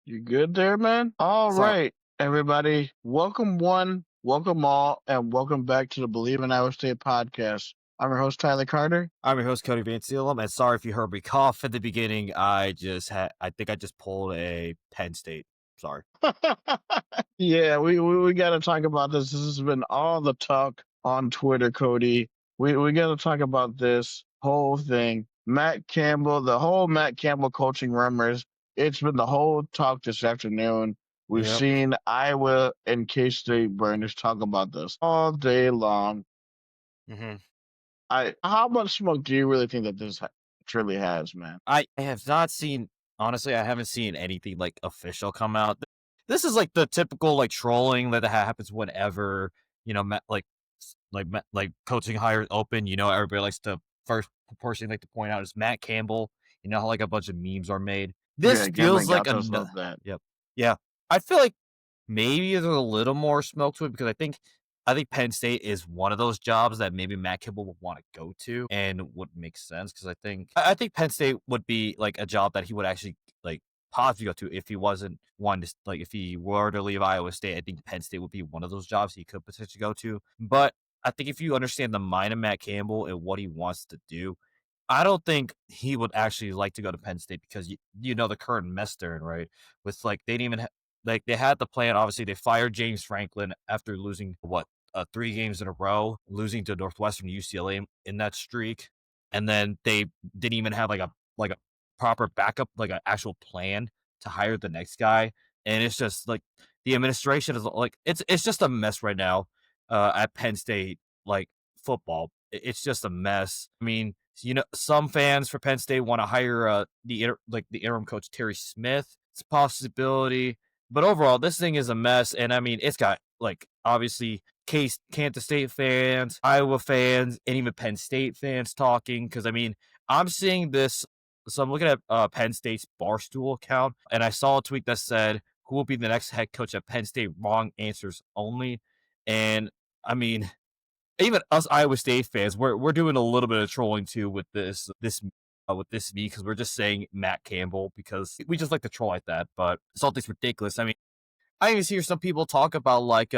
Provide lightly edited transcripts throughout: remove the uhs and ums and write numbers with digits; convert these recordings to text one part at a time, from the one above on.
You good there, man? All So right, everybody. Welcome one, welcome all, and welcome back to the Bleav in Iowa State podcast. I'm your host, Tyler Carter. I'm your host Cody Van Seelum, and sorry if you heard me cough at the beginning. I think I just pulled a Penn State. Sorry. Yeah, we got to talk about this. This has been all the talk on Twitter, Cody. We got to talk about this whole thing. Matt Campbell, the whole Matt Campbell coaching rumors. It's been the whole talk this afternoon. We've Yep. seen Iowa and K State burners talk about this all day long. hmm How much smoke do you really think that truly has, man? I have not seen. Honestly, I haven't seen anything like official come out. This is like the typical like trolling that happens whenever like coaching hires open. Everybody likes to first person like to point out is Matt Campbell. You know how like a bunch of memes are made. This Yeah, feels gambling like gauchos a. love that. Yep. Yeah. I feel like maybe there's a little more smoke to it because I think Penn State is one of those jobs that maybe Matt Campbell would want to go to and would make sense because I think Penn State would be like a job that he would actually like possibly go to if he wasn't one to like if he were to leave Iowa State. I think Penn State would be one of those jobs he could potentially go to. But I think if you understand the mind of Matt Campbell and what he wants to do, I don't think he would actually like to go to Penn State because you know the current mess they're in, right? With like they didn't even like they had the plan. Obviously, they fired James Franklin after losing 3 games in a row, losing to Northwestern, UCLA in that streak, and then they didn't even have like a proper backup, like an actual plan to hire the next guy. And it's just like the administration is like it's just a mess right now at Penn State, like football. It's just a mess. I mean, some fans for Penn State want to hire the interim coach Terry Smith. It's a possibility. But overall, this thing is a mess, and I mean, it's got like obviously Kansas State fans, Iowa fans, and even Penn State fans talking. Because I mean, I'm seeing this. So I'm looking at Penn State's Barstool account, and I saw a tweet that said, "Who will be the next head coach at Penn State? Wrong answers only." And I mean, even us Iowa State fans, we're doing a little bit of trolling too with this me because we're just saying Matt Campbell because we just like to troll like that. But something's ridiculous. I mean, I even hear some people talk about like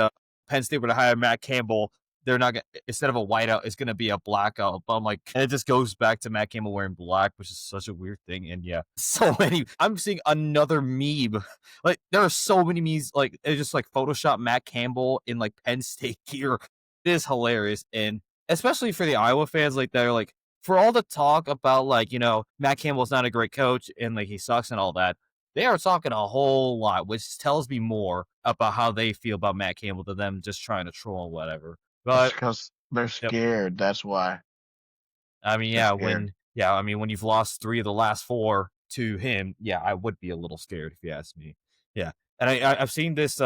Penn State were to hire Matt Campbell. They're not gonna, instead of a whiteout, it's going to be a blackout. But I'm like, and it just goes back to Matt Campbell wearing black, which is such a weird thing. And yeah, so many. I'm seeing another meme. Like there are so many memes. Like it's just like Photoshop Matt Campbell in like Penn State gear. It is hilarious, and especially for the Iowa fans, like they're like for all the talk about like Matt Campbell's not a great coach and like he sucks and all that. They are talking a whole lot, which tells me more about how they feel about Matt Campbell than them just trying to troll or whatever. It's But because they're yep, scared. That's why I mean, they're scared. when you've lost 3 of the last 4 to him, yeah, I would be a little scared if you ask me. Yeah, and I've seen this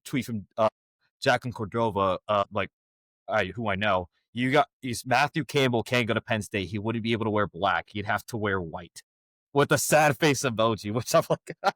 tweet from Jacqueline Cordova, who I know. Is Matthew Campbell can't go to Penn State. He wouldn't be able to wear black. He'd have to wear white with a sad face emoji, which I'm like,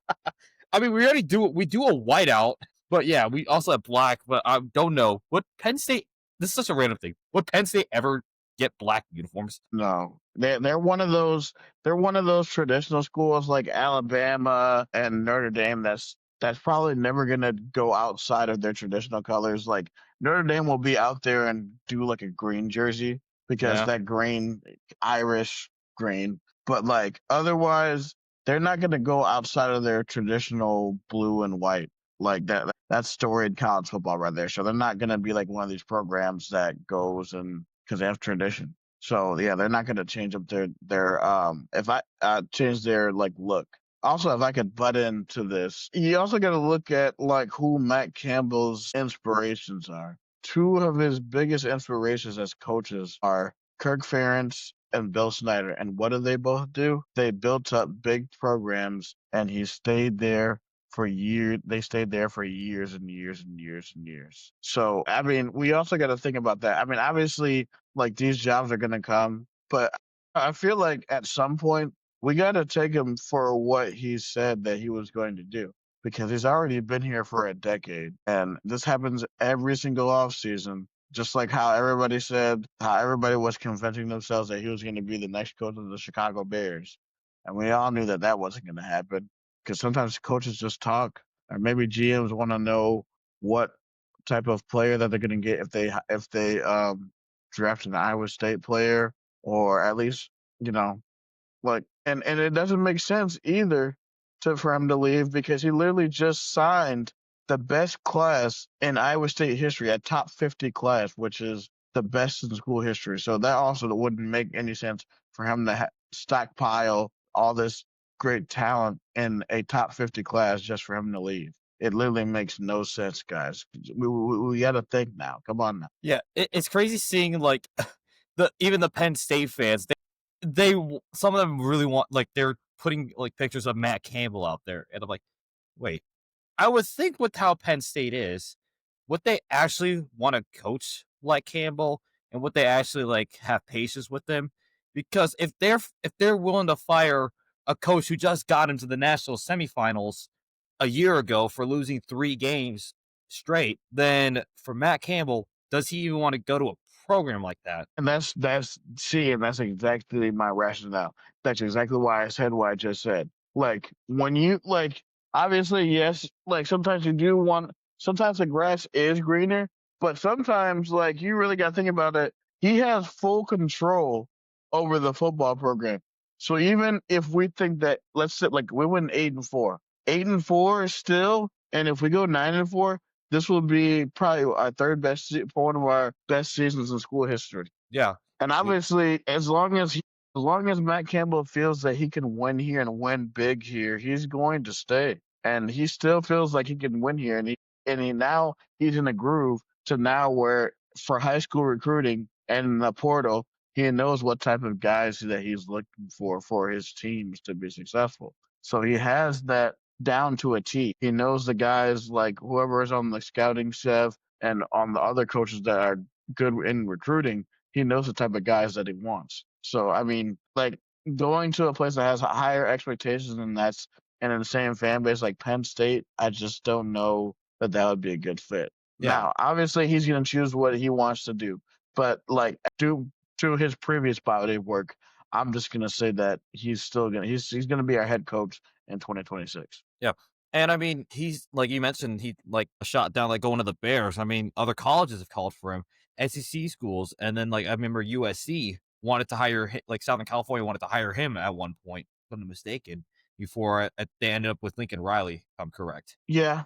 I mean, we do a whiteout, but yeah, we also have black. But I don't know what Penn State. This is such a random thing. Would Penn State ever get black uniforms? No, they're one of those. They're one of those traditional schools like Alabama and Notre Dame. That's probably never gonna go outside of their traditional colors. Like Notre Dame will be out there and do like a green jersey because Yeah, that green Irish green. But like otherwise, they're not gonna go outside of their traditional blue and white like that. That's storied college football right there. So they're not gonna be like one of these programs that goes and because they have tradition. So yeah, they're not going to change up their if I change their like look. Also, if I could butt into this, you also got to look at like who Matt Campbell's inspirations are. Two of his biggest inspirations as coaches are Kirk Ferentz and Bill Snyder. And what do they both do? They built up big programs, and he stayed there for years. They stayed there for years and years and years and years. So I mean, we also got to think about that. I mean, obviously, like these jobs are gonna come, but I feel like at some point we got to take him for what he said that he was going to do because he's already been here for a decade, and this happens every single off season. Just like how everybody said, how everybody was convincing themselves that he was going to be the next coach of the Chicago Bears, and we all knew that that wasn't going to happen. because sometimes coaches just talk, or maybe GMs want to know what type of player that they're going to get if they draft an Iowa State player, or at least you know like, and it doesn't make sense either for him to leave because he literally just signed the best class in Iowa State history, a top 50 class, which is the best in school history. So that also wouldn't make any sense for him to stockpile all this great talent in a top 50 class just for him to leave. It literally makes no sense, guys. We got to think now. Come on now. Yeah, it's crazy seeing like even the Penn State fans. Some of them really want like they're putting like pictures of Matt Campbell out there, and I'm like, wait, I would think with how Penn State is, would they actually want to coach like Campbell, and would they actually like have patience with them? Because if they're willing to fire a coach who just got into the national semifinals a year ago for losing 3 games straight, then for Matt Campbell, does he even want to go to a program like that? And that's exactly my rationale. That's exactly why I said what I just said. Like when you like obviously yes, like sometimes the grass is greener, but sometimes like you really gotta think about it. He has full control over the football program. So even if we think that let's say like we win 8-4. 8-4 is still, and if we go 9-4, this will be probably our third best one of our best seasons in school history. Yeah. And obviously, as long as Matt Campbell feels that he can win here and win big here, he's going to stay. And he still feels like he can win here, and now he's in a groove to now where for high school recruiting and in the portal, he knows what type of guys that he's looking for his teams to be successful. So he has that down to a T. He knows the guys like whoever is on the scouting staff and on the other coaches that are good in recruiting. He knows the type of guys that he wants. So I mean, like going to a place that has higher expectations and in the same fan base like Penn State, I just don't know that would be a good fit. Yeah. Now, obviously, he's going to choose what he wants to do, but like to his previous body of work, I'm just going to say that he's going to be our head coach in 2026. Yeah. And I mean, he's like you mentioned, he like shot down like going to the Bears. I mean, other colleges have called for him, SEC schools, and then like I remember USC wanted to hire like Southern California wanted to hire him at one point, if I'm not mistaken, before they ended up with Lincoln Riley, if I'm correct. Yeah,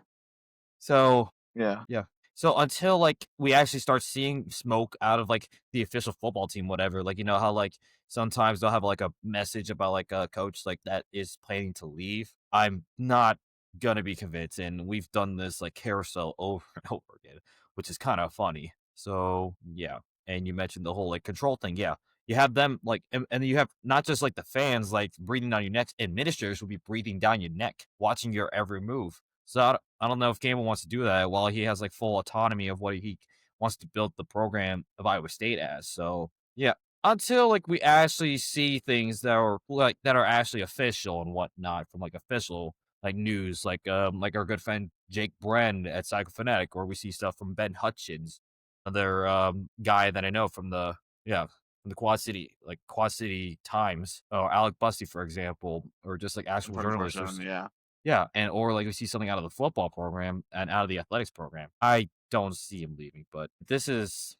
So yeah. yeah. So until like we actually start seeing smoke out of like the official football team, whatever, like you know how like sometimes they'll have like a message about like a coach like that is planning to leave. I'm not gonna be convinced, and we've done this like carousel over and over again, which is kind of funny. So yeah, and you mentioned the whole like control thing. Yeah, you have them like, and you have not just like the fans like breathing down your neck. Administrators will be breathing down your neck, watching your every move. So I don't know if Campbell wants to do that while he has like full autonomy of what he wants to build the program of Iowa State as. So yeah, until like we actually see things that are actually official and whatnot from like official like news, like our good friend Jake Bren at Psychophonetic, or we see stuff from Ben Hutchins, another guy that I know from the from the Quad City Times, or Alec Busty, for example, or just like actual journalists. 24/7, yeah. Yeah, and or like we see something out of the football program and out of the athletics program. I don't see him leaving, but this is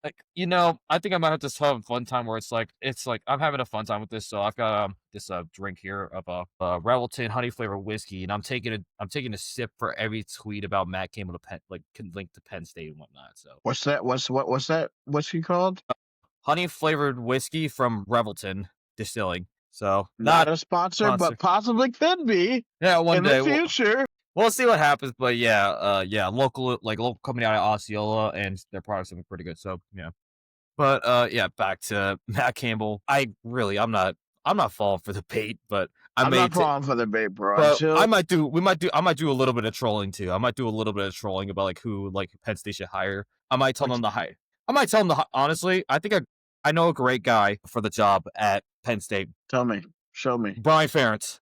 like I think I might have to have a fun time where it's like I'm having a fun time with this. So I've got this drink here of a Revelton honey flavored whiskey, and I'm taking a sip for every tweet about Matt Campbell to can link to Penn State and whatnot. So What's that? What's that? What's he called? honey flavored whiskey from Revelton Distilling. So Not not a sponsor, sponsor. but possibly could be Yeah, one in the day. future. We'll see what happens, but yeah, local company out of Osceola, and their products have been pretty good. So yeah, but yeah, back to Matt Campbell. I'm not falling for the bait, but I'm not falling for the bait, bro. but Until I might do a little bit of trolling too. I might do a little bit of trolling about like who like Penn State should hire. I might tell which, them to hire. I might tell them to honestly. I know a great guy for the job at Penn State, tell me, show me. Brian Ferentz.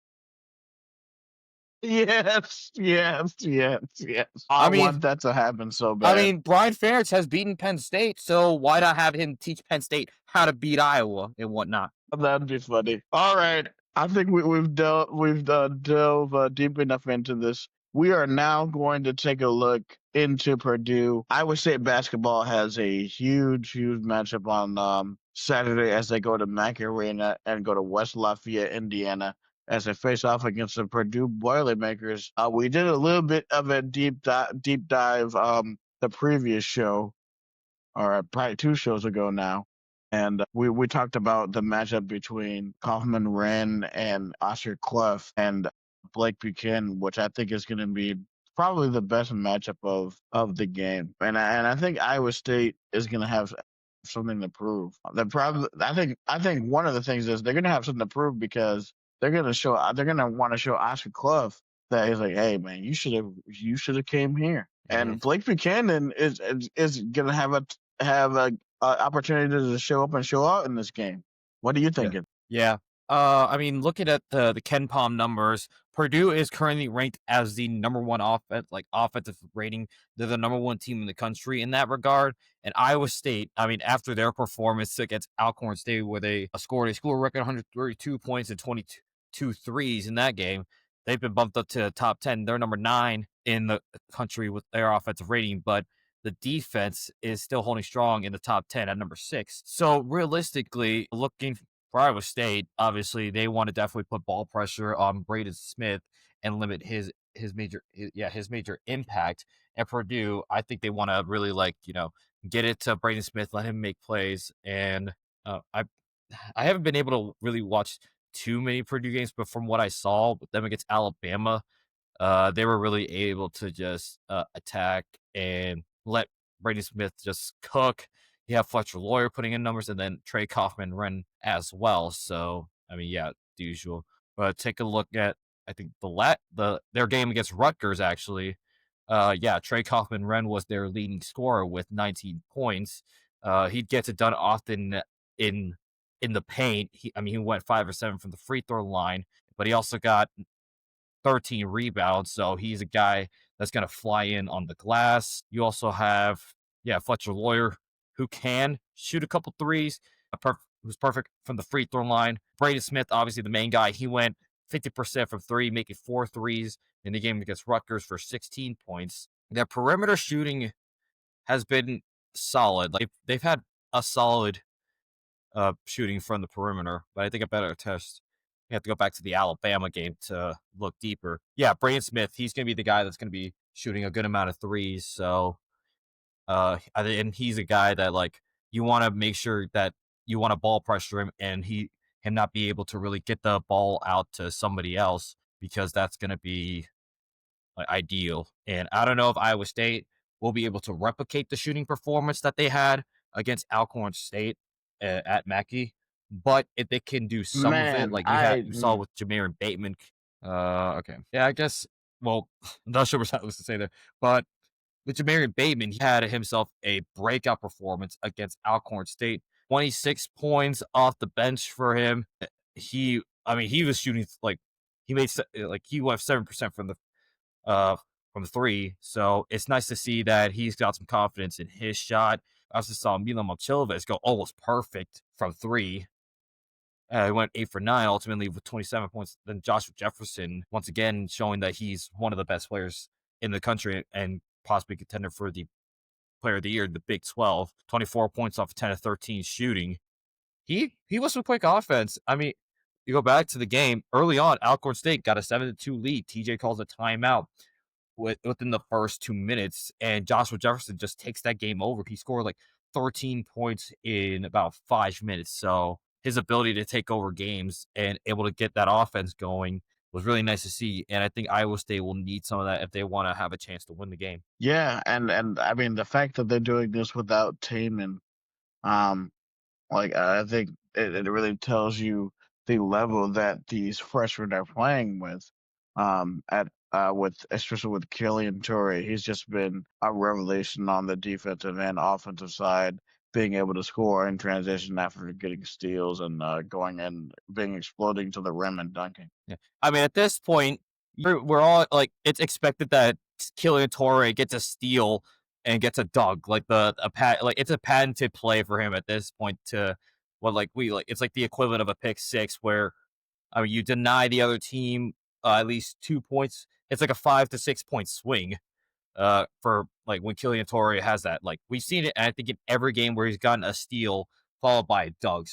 Yes, yes, yes, yes. I I mean, want that to happen so bad. Brian Ferentz has beaten Penn State, so why not have him teach Penn State how to beat Iowa and whatnot? That'd be funny. All right. I think we've delved deep enough into this. We are now going to take a look into Purdue. Iowa State basketball has a huge matchup on Saturday as they go to Mack Arena and go to West Lafayette, Indiana, as they face off against the Purdue Boilermakers. We did a little bit of a deep dive the previous show, or probably 2 shows ago now. And we talked about the matchup between Kaufman Wren and Oscar Clough and Blake Buchanan, which I think is going to be probably the best matchup of the game. And I think Iowa State is going to have something to prove. The problem, I think one of the things is they're going to have something to prove because they're going to want to show Oscar Clough that he's like, hey man, you should have came here. Mhm. And Blake Buchanan is gonna have a opportunity to show up and show out in this game. What do you Yeah. think? Yeah. I mean, looking at the Ken Palm numbers, Purdue is currently ranked as the number one offensive rating. They're the number one team in the country in that regard. And Iowa State, I mean, after their performance against Alcorn State, where they scored a school record 132 points and 22 threes in that game, they've been bumped up to the top 10. They're number 9 in the country with their offensive rating, but the defense is still holding strong in the top 10 at number 6. So realistically, looking for Iowa State, obviously they want to definitely put ball pressure on Braden Smith and limit his major impact. At Purdue, I think they want to really get it to Braden Smith, let him make plays. And I haven't been able to really watch too many Purdue games, but from what I saw with them against Alabama, they were really able to just attack and let Brady Smith just cook. You have Fletcher Lawyer putting in numbers, and then Trey Kaufman run as well. So I mean, yeah, the usual. But take a look at I think their game against Rutgers actually. Yeah, Trey Kaufman Wren was their leading scorer with 19 points. He gets it done often in in the paint. He went 5 or 7 from the free throw line, but he also got 13 rebounds. So he's a guy that's going to fly in on the glass. You also have, yeah, Fletcher Lawyer, who can shoot a couple threes, who's perfect from the free throw line. Braden Smith, obviously the main guy, he went 50% from three, making 4 threes in the game against Rutgers for 16 points. Their perimeter shooting has been solid. Like they've had a solid shooting from the perimeter, but I think a better test. You have to go back to the Alabama game to look deeper. Yeah, Braden Smith, he's going to be the guy that's going to be shooting a good amount of threes. So, and he's a guy that you want to make sure that you want to ball pressure him, and him not be able to really get the ball out to somebody else because that's going to be ideal. And I don't know if Iowa State will be able to replicate the shooting performance that they had against Alcorn State at Mackey, but if they can do some of it, Man, like you saw with Jameer and Bateman. Okay, yeah, I guess. Well, I'm not sure what I was to say there, but with Jameer Bateman, he had himself a breakout performance against Alcorn State. 26 points off the bench for him. He was shooting he went 7% uh, from three. So it's nice to see that he's got some confidence in his shot. I also saw Milan Momcilovic go almost perfect from three. He went 8 for 9 ultimately with 27 points. Then Joshua Jefferson, once again, showing that he's one of the best players in the country and possibly contender for the player of the year, the Big 12. 24 points off 10 of 13 shooting. He was some quick offense. I mean, you go back to the game early on, Alcorn State got a 7-2 lead. TJ calls a timeout within the first 2 minutes, and Joshua Jefferson just takes that game over. He scored like 13 points in about 5 minutes. So his ability to take over games and able to get that offense going was really nice to see. And I think Iowa State will need some of that if they want to have a chance to win the game. Yeah, and I mean the fact that they're doing this without Taman, um, I think it really tells you the level that these freshmen are playing with. At with especially with Killian Torrey, he's just been a revelation on the defensive and offensive side, being able to score in transition after getting steals and going and being exploding to the rim and dunking. Yeah. I mean, at this point, we're all like, it's expected that Killian Torre gets a steal and gets a dunk. It's a patented play for him at this point to what like we like. It's like the equivalent of a pick six where I mean, you deny the other team at least 2 points. It's like a 5 to 6 point swing for like when Killian Torrey has that. Like we've seen it, I think, in every game where he's gotten a steal followed by a dunk.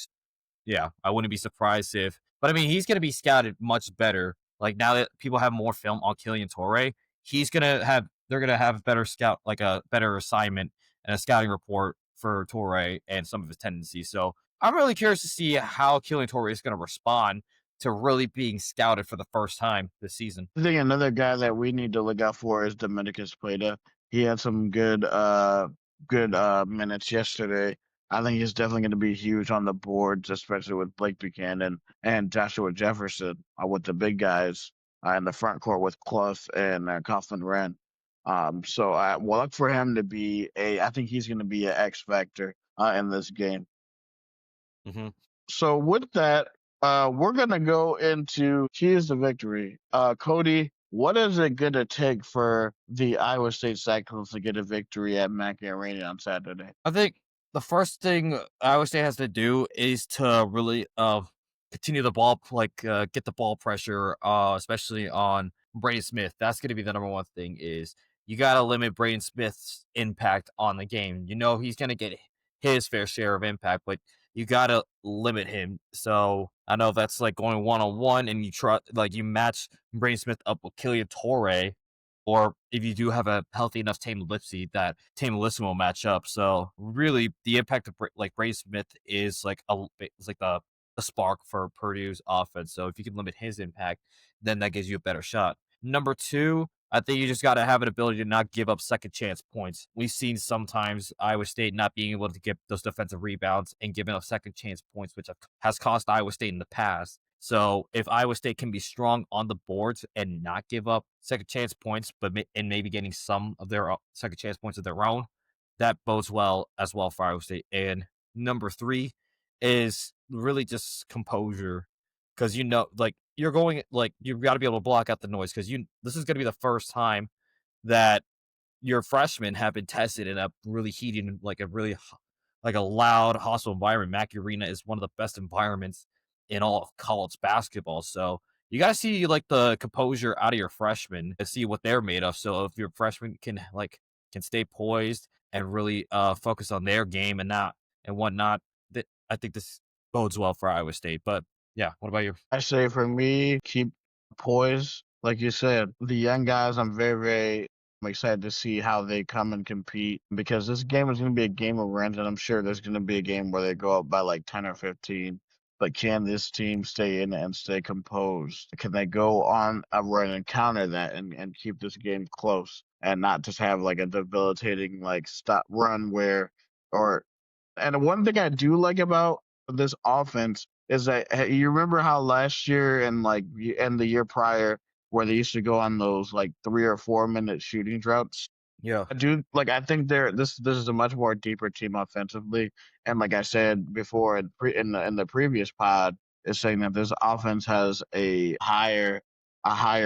Yeah, I wouldn't be surprised if, but I mean, he's going to be scouted much better. Like now that people have more film on Killian Torrey, they're going to have better scout, like a better assignment and a scouting report for Torrey and some of his tendencies. So I'm really curious to see how Killian Torrey is going to respond to really being scouted for the first time this season. I think another guy that we need to look out for is Dominicus Plata. He had some good minutes yesterday. I think he's definitely going to be huge on the boards, especially with Blake Buchanan and Joshua Jefferson, with the big guys in the front court with Clough and Coughlin Wren. So I will look for him to be a. I think he's going to be an X factor in this game. Hmm. So with that, we're gonna go into keys to victory. Cody, what is it gonna take for the Iowa State Cyclones to get a victory at Mackey Arena on Saturday? I think the first thing Iowa State has to do is to really continue the ball, like get the ball pressure, especially on Braden Smith. That's going to be the number one thing. Is you got to limit Braden Smith's impact on the game. You know he's going to get his fair share of impact, but you got to limit him. So I know that's like going 1-on-1, and you try like you match Braden Smith up with Killian Torrey, or if you do have a healthy enough Tame Lipsy, that Tame Lipsy will match up. So really, the impact of like Braden Smith is like the spark for Purdue's offense. So if you can limit his impact, then that gives you a better shot. Number two, I think you just got to have an ability to not give up second chance points. We've seen sometimes Iowa State not being able to get those defensive rebounds and giving up second chance points, which has cost Iowa State in the past. So if Iowa State can be strong on the boards and not give up second chance points, but and maybe getting some of their second chance points of their own, that bodes well as well for Iowa State. And number three is really just composure, because like you're going, like you've got to be able to block out the noise, because this is going to be the first time that your freshmen have been tested in a really heated, like a really like a loud, hostile environment. Mackey Arena is one of the best environments in all of college basketball. So you got to see like the composure out of your freshmen to see what they're made of. So if your freshmen can stay poised and really focus on their game and whatnot, that I think this bodes well for Iowa State. But yeah, what about you? I say for me, keep poise. Like you said, the young guys, I'm excited to see how they come and compete, because this game is going to be a game of runs, and I'm sure there's going to be a game where they go up by like 10 or 15. But can this team stay in and stay composed? Can they go on a run and counter that and keep this game close and not just have like a debilitating like stop run or and one thing I do like about this offense is that, hey, you remember how last year and the year prior, where they used to go on those like 3 or 4 minute shooting droughts. Yeah. I think this is a much more deeper team offensively, and like I said before in the previous pod, is saying that this offense has a higher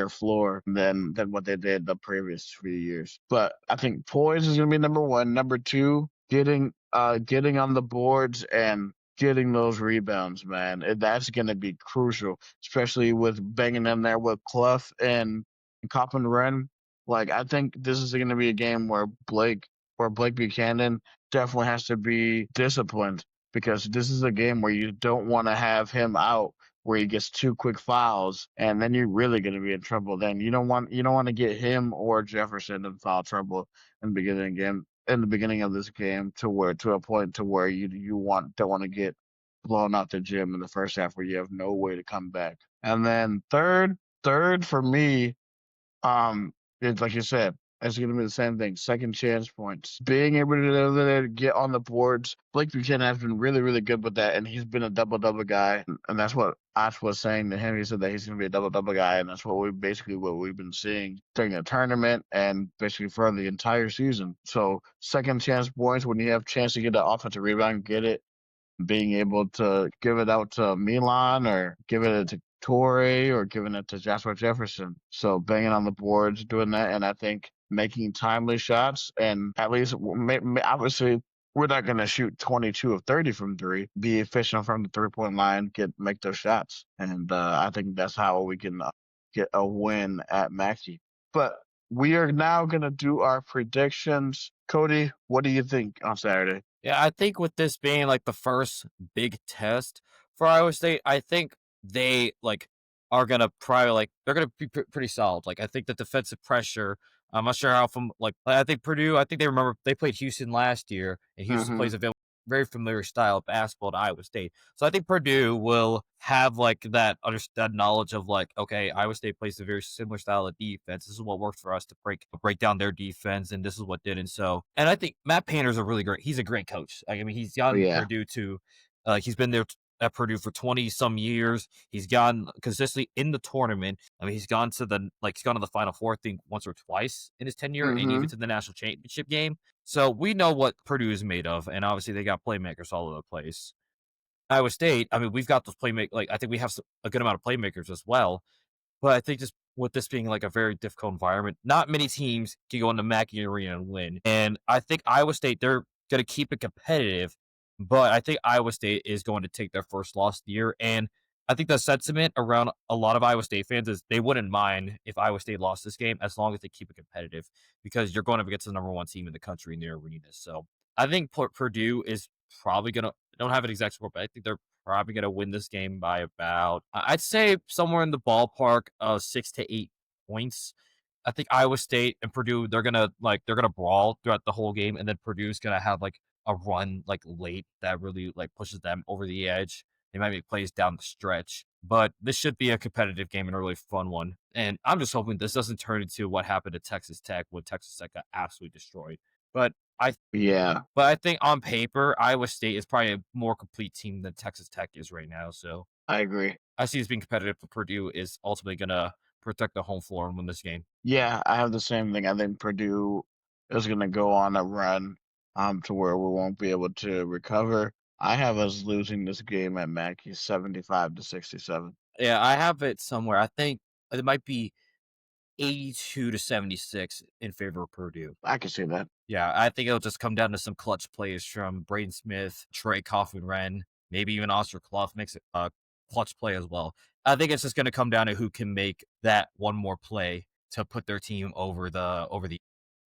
floor than what they did the previous few years. But I think poise is going to be number one. Number two, getting on the boards and getting those rebounds, man. That's going to be crucial, especially with banging in there with Clough and Coppin Wren. Like, I think this is going to be a game where Blake Buchanan definitely has to be disciplined, because this is a game where you don't want to have him out where he gets two quick fouls, and then you're really going to be in trouble. Then you don't want to get him or Jefferson in foul trouble in the beginning of this game, to a point to where don't want to get blown out the gym in the first half where you have no way to come back. And then third for me, it's like you said, it's going to be the same thing. Second chance points, being able to get on the boards. Blake Buchanan has been really, really good with that, and he's been a double double guy, and that's what Ash was saying to him. He said that he's going to be a double double guy, and that's what we've been seeing during the tournament and basically for the entire season. So second chance points, when you have chance to get an offensive rebound, get it, being able to give it out to Milan or giving it to Torrey or giving it to Joshua Jefferson. So banging on the boards, doing that, and I think making timely shots, and at least obviously we're not going to shoot 22 of 30 from three, be efficient from the 3 point line, make those shots. And I think that's how we can get a win at Mackey. But we are now going to do our predictions. Cody, what do you think on Saturday? Yeah, I think with this being like the first big test for Iowa State, I think they are gonna probably they're gonna be pretty solid. Like I think the defensive pressure. I'm not sure how from I think Purdue. I think they remember they played Houston last year, and Houston Mm-hmm. plays a very familiar style of basketball to Iowa State. So I think Purdue will have that knowledge of okay, Iowa State plays a very similar style of defense. This is what worked for us to break down their defense, and this is what didn't. So, and I think Matt Painter's a really great. He's a great coach. I mean, he's Oh, gotten yeah. Purdue to, he's been there at Purdue for 20 some years. He's gone consistently in the tournament. I mean, he's gone to the Final Four, I think, once or twice in his tenure, and Mm-hmm. even to the national championship game. So we know what Purdue is made of, and obviously they got playmakers all over the place. Iowa State, I mean, we've got those playmakers. I think we have a good amount of playmakers as well. But I think just with this being a very difficult environment, not many teams can go into Mackey Arena and win. And I think Iowa State, they're going to keep it competitive, but I think Iowa State is going to take their first loss of the year. And I think the sentiment around a lot of Iowa State fans is they wouldn't mind if Iowa State lost this game as long as they keep it competitive because you're going up against the number one team in the country in their arena. So I think Purdue is probably going to, don't have an exact score, but I think they're probably going to win this game by about, I'd say somewhere in the ballpark of 6 to 8 points. I think Iowa State and Purdue, they're gonna brawl throughout the whole game, and then Purdue's gonna have a run late that really pushes them over the edge. They might make plays down the stretch, but this should be a competitive game and a really fun one. And I'm just hoping this doesn't turn into what happened at Texas Tech when Texas Tech got absolutely destroyed. But I Yeah, but I think on paper, Iowa State is probably a more complete team than Texas Tech is right now. So I agree. I see this being competitive, but Purdue is ultimately gonna protect the home floor and win this game. Yeah, I have the same thing. I think Purdue is going to go on a run to where we won't be able to recover. I have us losing this game at Mackey 75-67. Yeah, I have it somewhere. I think it might be 82 to 76 in favor of Purdue. I can see that. Yeah, I think it'll just come down to some clutch plays from Braden Smith, Trey Kaufman-Renn, maybe even Oscar Clough makes a clutch play as well. I think it's just going to come down to who can make that one more play to put their team over the.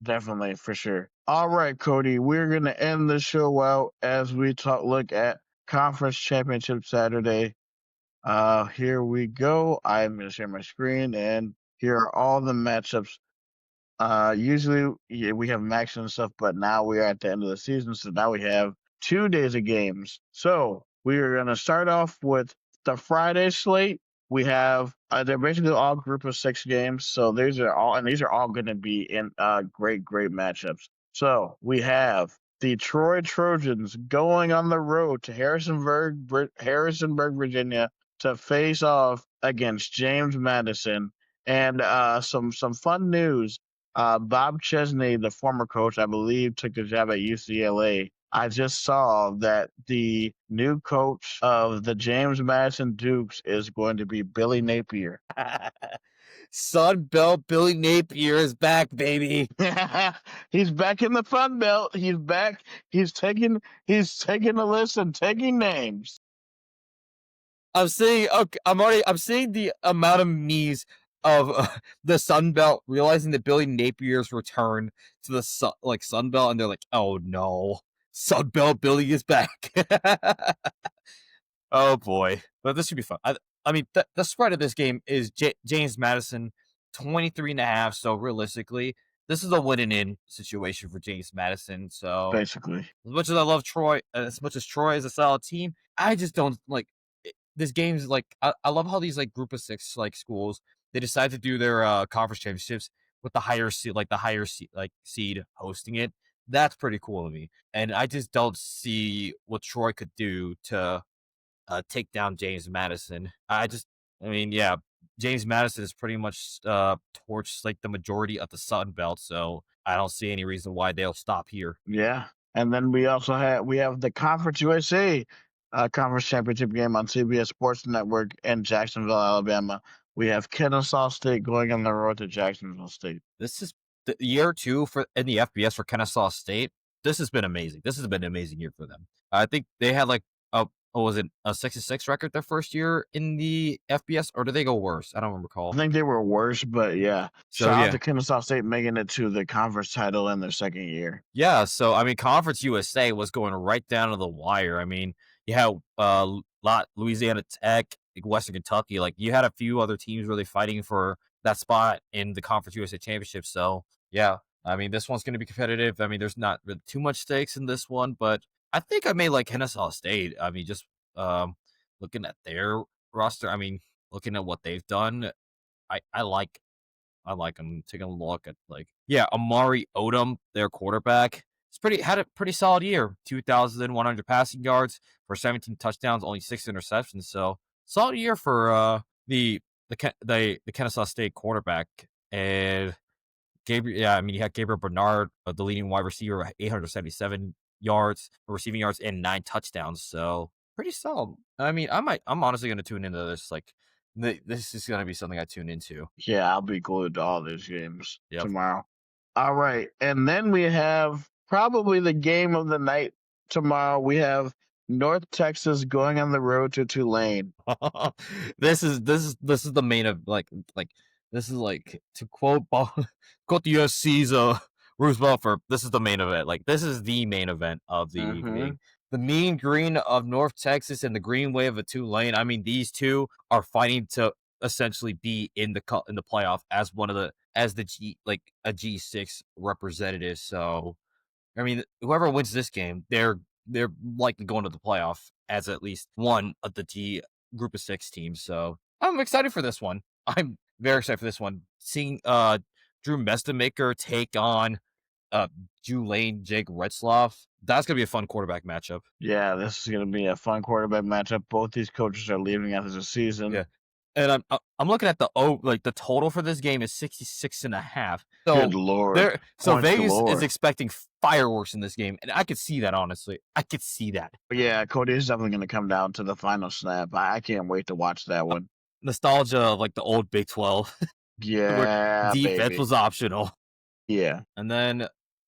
Definitely, for sure. All right, Cody, we're going to end the show out as we look at Conference Championship Saturday. Here we go. I'm going to share my screen, and here are all the matchups. Usually we have max and stuff, but now we are at the end of the season, so now we have 2 days of games. So we are going to start off with the Friday slate. We have they're basically all group of 6 games, so these are all going to be in great matchups. So we have the Troy Trojans going on the road to Harrisonburg, Virginia, to face off against James Madison. And some fun news. Bob Chesney, the former coach, I Bleav, took a job at UCLA. I just saw that the new coach of the James Madison Dukes is going to be Billy Napier. Sun Belt Billy Napier is back, baby. He's back in the Fun Belt. He's back. He's taking a list and taking names. I'm seeing. Okay, I'm seeing the amount of memes of the Sun Belt realizing that Billy Napier's return to the Sun Belt, and they're like, "Oh no, Sun Belt Billy is back." Oh boy, but this should be fun. I mean, the spread of this game is James Madison 23.5. So realistically, this is a win and in situation for James Madison. So Basically, as much as I love Troy, as much as Troy is a solid team, I just don't this game's I love how these group of six schools they decide to do their conference championships with the higher seed seed hosting it. That's pretty cool to me, and I just don't see what Troy could do to take down James Madison. I mean, yeah, James Madison is pretty much torched the majority of the Sun Belt, so I don't see any reason why they'll stop here. yeah. And then we have the Conference USA conference championship game on CBS Sports Network in Jacksonville, Alabama. We have Kennesaw State going on the road to Jacksonville State. This is the year two for in the FBS for Kennesaw State. this has been amazing. This has been an amazing year for them. I think they had like a what was it, a 66 record their first year in the FBS, or did they go worse? I don't I recall. think they were worse, but yeah. So Shout out yeah, to Kennesaw State making it to the conference title in their second year. yeah. So I mean, Conference USA was going right down to the wire. I mean, you had lot Louisiana Tech, like, Western Kentucky. Like you had a few other teams really fighting for that spot in the Conference USA championship. So yeah, I mean, this one's going to be competitive. I mean, there's not really too much stakes in this one, but I think I may like Kennesaw State. I mean, just um, looking at their roster. I mean, looking at what they've done, I like them. Taking a look at yeah, Amari Odom, their quarterback. It's had a pretty solid year. 2,100 passing yards for 17 touchdowns, only 6 interceptions. So solid year for the Kennesaw State quarterback. And Gabriel, yeah, I mean, you had Gabriel Bernard, the leading wide receiver, 877 yards, receiving yards, and 9 touchdowns. So pretty solid. I mean, I'm honestly going to tune into this. Like, this is going to be something I tune into. Yeah, I'll be glued to all these games Yep. tomorrow. All right. And then we have probably the game of the night tomorrow. We have North Texas going on the road to Tulane. This is the main of this is like to quote quote the USC's Bruce Buffer. This is the main event. Like this is the main event of the Mm-hmm. evening. The mean green of North Texas and the green wave of Tulane. I mean, these two are fighting to essentially be in the playoff as one of the as the G like a G6 representative. So I mean, whoever wins this game, they're likely going to the playoff as at least one of the G group of 6 teams. So I'm excited for this one. I'm very excited for this one. Seeing Drew Mestamaker take on Tulane Jake Retzloff. That's gonna be a fun quarterback matchup. Yeah, this is going to be a fun quarterback matchup. Both these coaches are leaving after the season. Yeah. And I'm looking at the total for this game is 66.5. Good So Lord. Points Vegas is galore. expecting fireworks in this game, and I could see that honestly. I could see that. Yeah, Cody is definitely going to come down to the final snap. I can't wait to watch that one. Nostalgia of like the old Big 12 where Yeah, defense baby. was optional. Yeah. And then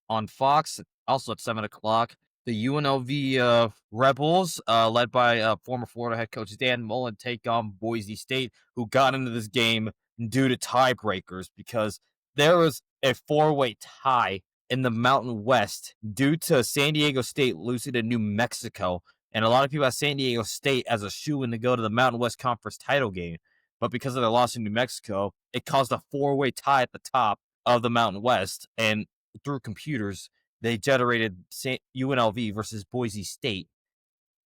on Fox, also at 7 o'clock, the UNLV Rebels, led by former Florida head coach Dan Mullen, take on Boise State, who got into this game due to tiebreakers because there was a 4-way tie in the Mountain West due to San Diego State losing to New Mexico. And a lot of people have San Diego State as a shoe-in to go to the Mountain West Conference title game. But because of their loss in New Mexico, it caused a 4-way tie at the top of the Mountain West. And through computers, they generated UNLV versus Boise State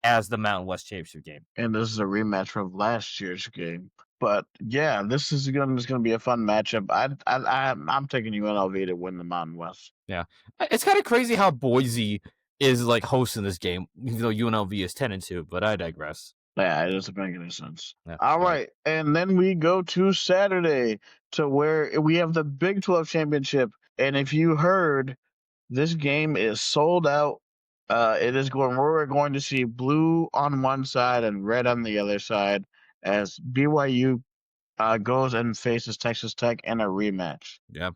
as the Mountain West championship game. And this is a rematch from last year's game. But yeah, this is going to be a fun matchup. I'm taking UNLV to win the Mountain West. Yeah, it's kind of crazy how Boise is like hosting this game, even though UNLV is 10-2. But I digress. Yeah, it doesn't make any sense. Yeah, All so. right, and then we go to Saturday to where we have the Big 12 championship. And if you heard, this game is sold out. We're going to see blue on one side and red on the other side as BYU goes and faces Texas Tech in a rematch. Yeah.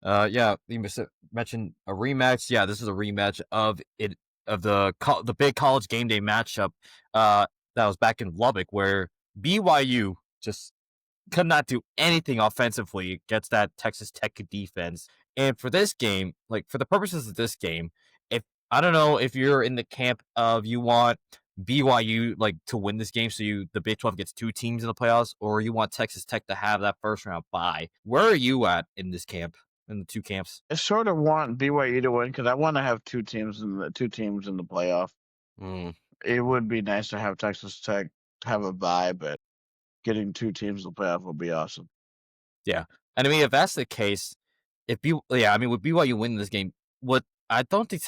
Yeah, you mentioned a rematch. Yeah, this is a rematch of the big college game day matchup that was back in Lubbock, where BYU just could not do anything offensively against that Texas Tech defense. And for this game, like for the purposes of this game, if I don't know if you're in the camp of you want BYU like to win this game, so the Big 12 gets 2 teams in the playoffs, or you want Texas Tech to have that first round bye. Where are you at in this camp? In the 2 camps? I sort of want BYU to win because I want to have two teams in the playoff. Mm. It would be nice to have Texas Tech have a bye, but getting 2 teams in the playoff would be awesome. Yeah, and I mean if that's the case, with BYU winning this game, I don't think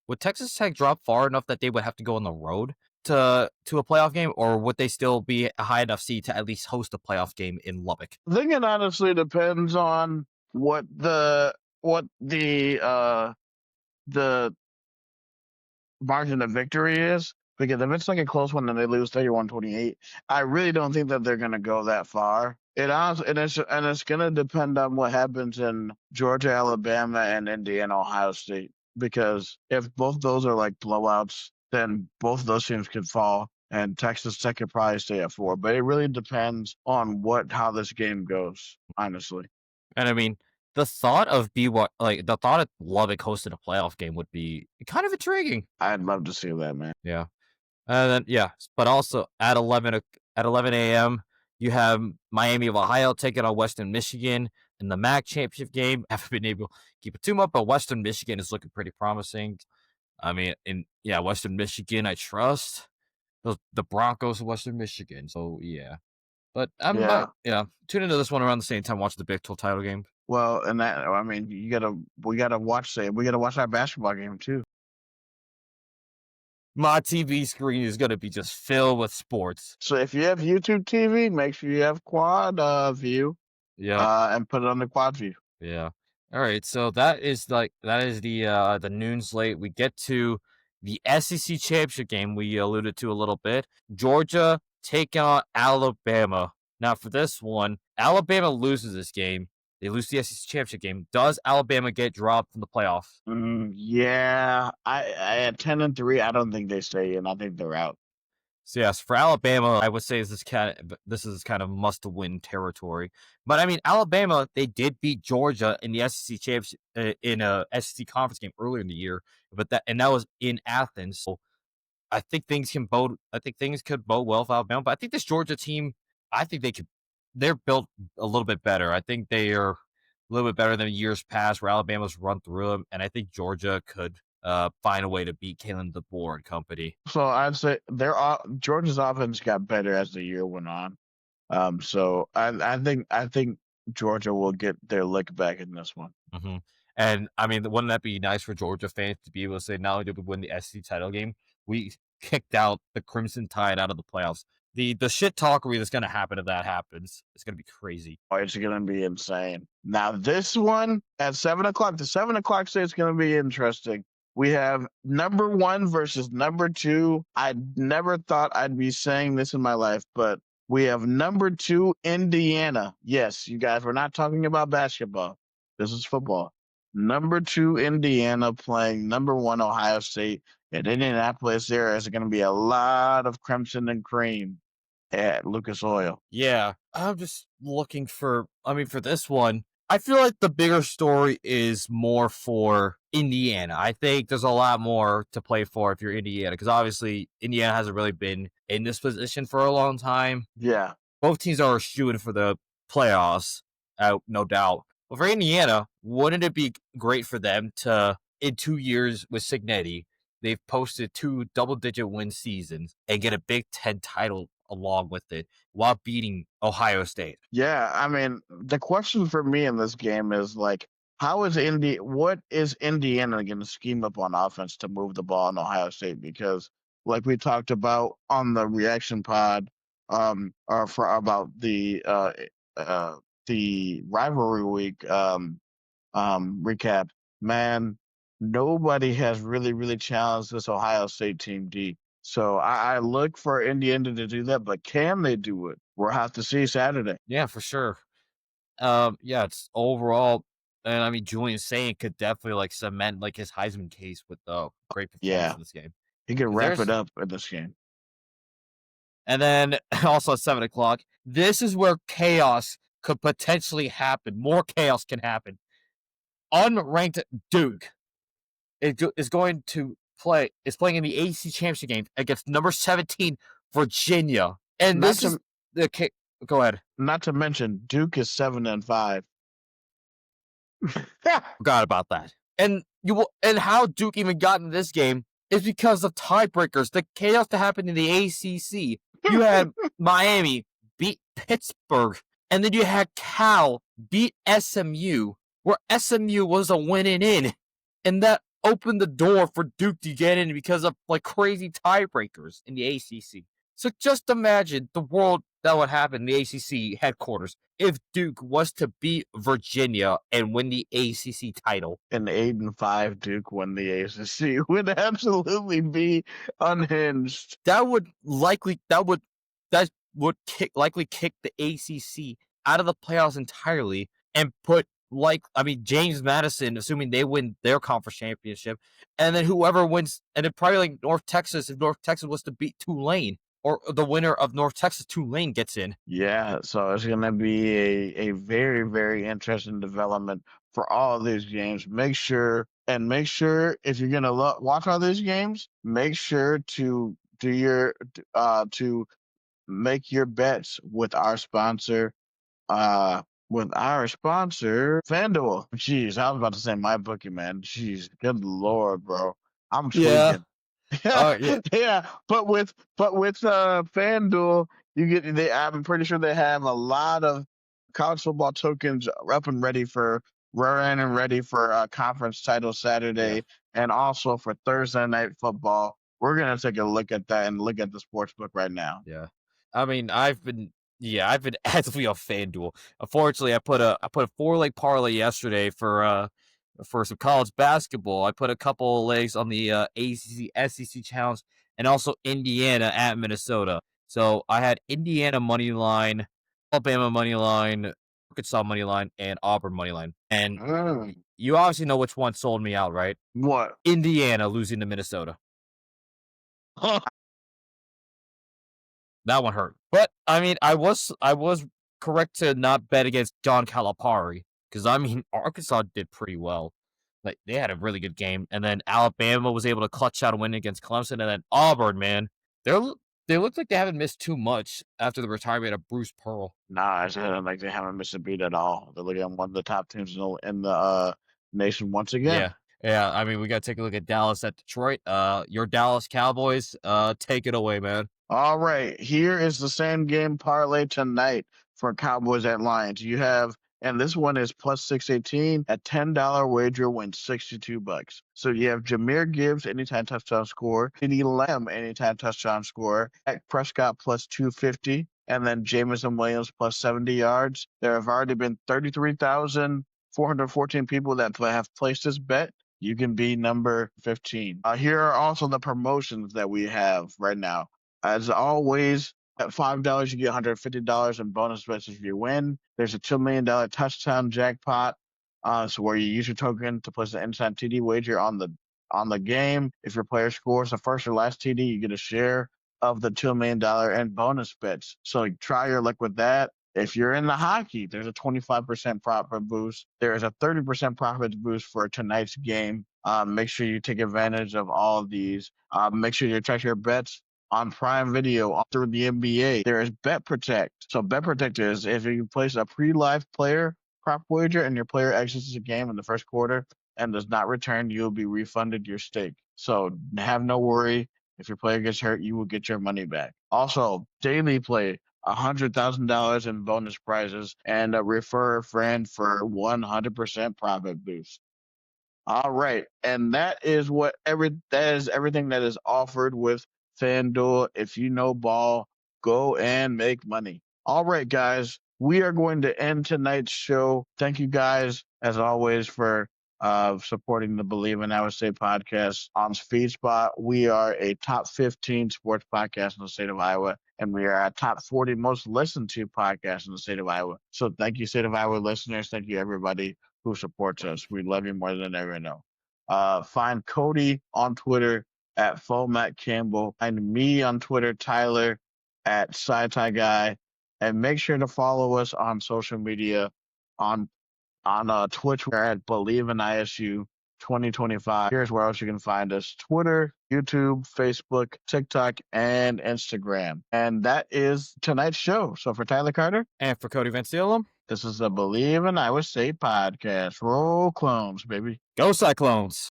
would Texas Tech drop far enough that they would have to go on the road to a playoff game, or would they still be a high enough seed to at least host a playoff game in Lubbock? I think it honestly depends on what the margin of victory is. Because if it's like a close one and they lose 31-28, I really don't think that they're going to go that far. It's going to depend on what happens in Georgia, Alabama, and Indiana, Ohio State. because if both those are like blowouts, then both of those teams could fall, and Texas Tech could probably stay at 4. But it really depends on how this game goes, honestly. And I mean, the thought of the thought of Lubbock hosting a playoff game would be kind of intriguing. I'd love to see that, man. Yeah. And then but also at 11 a.m. you have Miami of Ohio taking on Western Michigan in the MAC championship game. Haven't been able to keep a tune up, but Western Michigan is looking pretty promising. I mean, Western Michigan, I trust the Broncos of Western Michigan. So yeah, but Yeah. tune into this one around the same time. Watch the Big 12 title game. Well, and that I mean, we gotta watch that basketball game too. My TV screen is gonna be just filled with sports. So if you have YouTube TV, make sure you have quad view. Yeah. And put it on the quad view. Yeah. All right. So that is the noon slate. We get to the SEC championship game we alluded to a little bit. Georgia taking on Alabama. Now for this one, Alabama loses this game. They lose the SEC championship game. Does Alabama get dropped from the playoffs? Yeah, I at 10-3, I don't think they stay in. I think they're out. So yes, for Alabama, I would say this is kind of must-win territory. But I mean, Alabama, they did beat Georgia in the SEC championship in a SEC conference game earlier in the year, but that was in Athens. So I think things could bode well for Alabama. But I think this Georgia team, I think they're built a little bit better. I think they are a little bit better than years past where Alabama's run through them, and I think Georgia could find a way to beat Kalen DeBoer and company. So I'd say Georgia's offense got better as the year went on. So I think Georgia will get their lick back in this one. Mm-hmm. And I mean, wouldn't that be nice for Georgia fans to be able to say, not only did we win the SEC title game, we kicked out the Crimson Tide out of the playoffs. The shit talkery that's going to happen if that happens, it's going to be crazy. Oh, it's going to be insane. Now this one at 7:00, the 7:00 slate is going to be interesting. We have number 1 versus number 2. I never thought I'd be saying this in my life, but we have number 2 Indiana. Yes, you guys, we're not talking about basketball. This is football. Number 2 Indiana playing number 1 Ohio State. At Indianapolis, there is going to be a lot of crimson and cream at Lucas Oil. Yeah, I'm just looking for this one, I feel like the bigger story is more for Indiana. I think there's a lot more to play for if you're Indiana, because obviously Indiana hasn't really been in this position for a long time. Yeah. Both teams are shooting for the playoffs, no doubt. But for Indiana, wouldn't it be great for them to, in 2 years with Cignetti, they've posted 2 double-digit win seasons and get a Big Ten title along with it while beating Ohio State? Yeah, I mean, the question for me in this game is like, what is Indiana going to scheme up on offense to move the ball in Ohio State? Because like we talked about on the reaction pod, about the rivalry week recap, man, nobody has really challenged this Ohio State team deep. So I look for Indiana to do that, but can they do it? We'll have to see Saturday. Yeah, for sure. It's overall, and I mean, Julian Saint could definitely like cement like his Heisman case with the great performance in this game. He can wrap it up in this game. And then also at 7:00, this is where chaos could potentially happen. More chaos can happen. Unranked Duke is going to playing in the ACC championship game against number 17 Virginia, and go ahead. Not to mention Duke is 7-5. Forgot about that. And how Duke even got in this game is because of tiebreakers. The chaos that happened in the ACC. You had Miami beat Pittsburgh, and then you had Cal beat SMU, where SMU was a winning in, and that opened the door for Duke to get in because of like crazy tiebreakers in the ACC. So just imagine the world that would happen in the ACC headquarters if Duke was to beat Virginia and win the ACC title. An 8-5 Duke win the ACC would absolutely be unhinged. That would likely kick the ACC out of the playoffs entirely and put James Madison, assuming they win their conference championship, and then whoever wins, and then probably like North Texas, if North Texas was to beat Tulane, or the winner of North Texas Tulane gets in. Yeah, so it's gonna be a very, very interesting development for all of these games. Make sure if you're gonna watch all these games, make sure to do your to make your bets uh with our sponsor, FanDuel. Jeez, I was about to say my bookie, man. Jeez, good lord, bro. I'm Yeah. tweaking. Yeah, Yeah. yeah. But with FanDuel, you get I'm pretty sure they have a lot of college football tokens up and ready for running and ready for conference title Yeah. Saturday and also for Thursday night football. We're gonna take a look at that and look at the sports book right now. Yeah. I mean, I've been actively on FanDuel. Unfortunately, I put a 4-leg parlay yesterday for some college basketball. I put a couple of legs on the ACC SEC challenge and also Indiana at Minnesota. So I had Indiana money line, Alabama money line, Arkansas money line, and Auburn money line. And Mm. you obviously know which one sold me out, right? What? Indiana losing to Minnesota. That one hurt. But I mean, I was correct to not bet against John Calipari because I mean Arkansas did pretty well. Like they had a really good game, and then Alabama was able to clutch out a win against Clemson, and then Auburn, man, they they look like they haven't missed too much after the retirement of Bruce Pearl. Nah, it's like they haven't missed a beat at all. They're looking at one of the top teams in the nation once again. Yeah, yeah. I mean, we got to take a look at Dallas at Detroit. Your Dallas Cowboys, take it away, man. All right, here is the same game parlay tonight for Cowboys at Lions. You have, and this one is plus 618. A $10 wager wins $62. So you have Jameer Gibbs anytime touchdown score, CeeDee Lamb anytime touchdown score, Dak Prescott plus 250, and then Jamison Williams plus 70 yards. There have already been 33,414 people that have placed this bet. You can be number 15. Here are also the promotions that we have right now. As always, at $5, you get $150 in bonus bets if you win. There's a $2 million touchdown jackpot. So where you use your token to place an inside TD wager on the game. If your player scores the first or last TD, you get a share of the $2 million in bonus bets. So try your luck with that. If you're in the hockey, there's a 25% profit boost. There is a 30% profit boost for tonight's game. Make sure you take advantage of all of these. Make sure you check your bets on Prime Video through the NBA. There is Bet Protect. So Bet Protect is if you place a pre-live player prop wager and your player exits the game in the first quarter and does not return, you'll be refunded your stake. So have no worry. If your player gets hurt, you will get your money back. Also, Daily Play, $100,000 in bonus prizes and a refer a friend for 100% profit boost. All right, and that is everything that is offered with FanDuel. If you know ball, go and make money. All right, guys, we are going to end tonight's show. Thank you guys, as always, for supporting the Bleav in Iowa State podcast on FeedSpot. We are a top 15 sports podcast in the state of Iowa, and we are a top 40 most listened to podcast in the state of Iowa. So thank you, state of Iowa listeners. Thank you, everybody who supports us. We love you more than ever know. Find Cody on Twitter at Fomac Campbell. Find me on Twitter, Tyler at SciTi Guy. And make sure to follow us on social media on Twitch. We're at Bleav in ISU 2025. Here's where else you can find us: Twitter, YouTube, Facebook, TikTok, and Instagram. And that is tonight's show. So for Tyler Carter, And for Cody Van Steelum, this is the Bleav in Iowa State podcast. Roll clones, baby. go Cyclones.